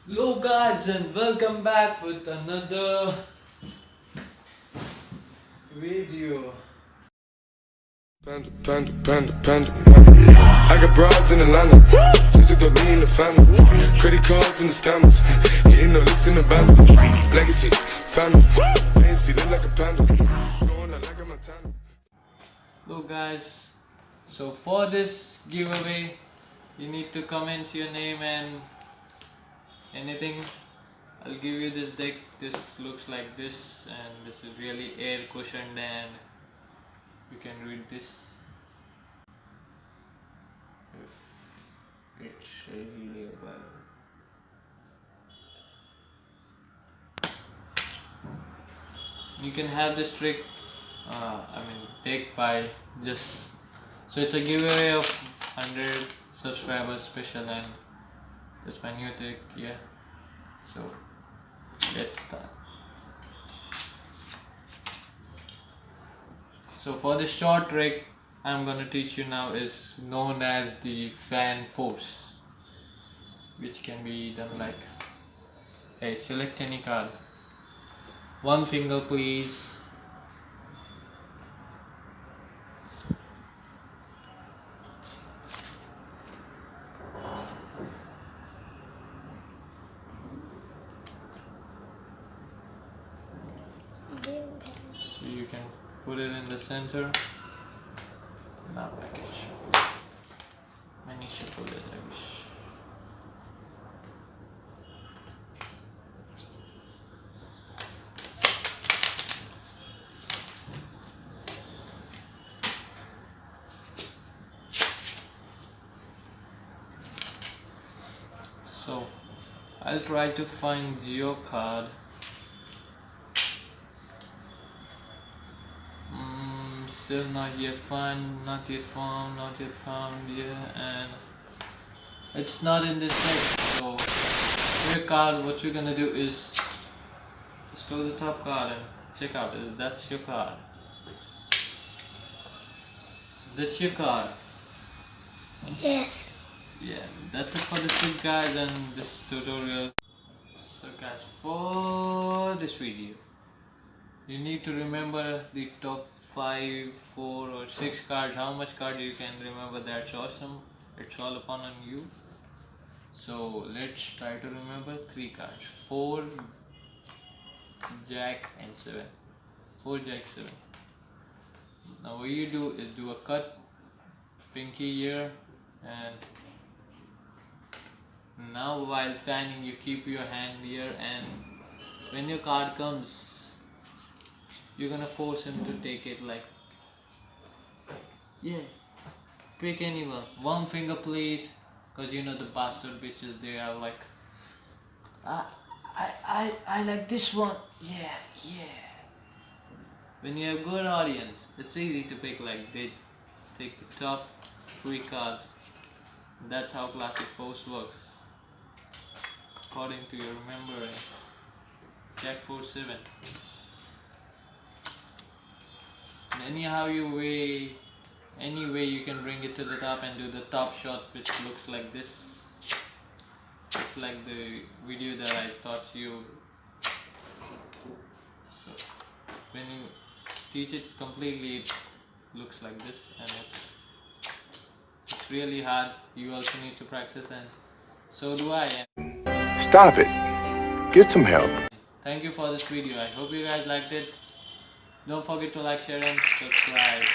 Hello guys and welcome back with another video. Panda. I got broads in Atlanta, just to throw me in the family. Credit cards and the scammers, hitting the licks in the band. Legacies, family, fancy, look like a panda. Going out like a Montana. Hello guys, so for this giveaway you need to comment your name and anything. I'll give you this deck. This looks like this and this is really air cushioned and you can read this. It's really well. You can have this trick, deck by just, so it's a giveaway of 100 subscribers special and that's my new trick, yeah. So let's start. So for the short trick I'm gonna teach you now is known as the fan force, which can be done like, hey, select any card. One finger please. So you can put it in the center. Now I can shuffle. Many shuffle as I wish. So I'll try to find your card. Still not yet found, not yet found, yeah, and it's not in this deck. So for your card, what you're gonna do is just go to the top card and check out if that's your card. That's your card. Yes. Yeah, that's it for this week guys and this tutorial. So guys, for this video you need to remember the top 5, 4 or 6 cards. How much card you can remember, that's awesome. It's all upon on you. So let's try to remember 3 cards. 4, Jack and 7. 4, Jack, 7. Now what you do is do a cut, pinky here, and now while fanning you keep your hand here, and when your card comes you're gonna force him to take it, like, yeah, pick anyone. One finger please, cause you know the bastard bitches, they are like, I like this one, yeah. When you have good audience, it's easy to pick, like they take the top 3 cards. That's how classic force works, according to your remembrance. Jack 4, 7. Anyhow any way you can bring it to the top and do the top shot, which looks like this. It's like the video that I taught you. So when you teach it completely, it looks like this, and it's really hard. You also need to practice, and so do I. Stop it. Get some help. Thank you for this video. I hope you guys liked it. Don't forget to like, share and subscribe.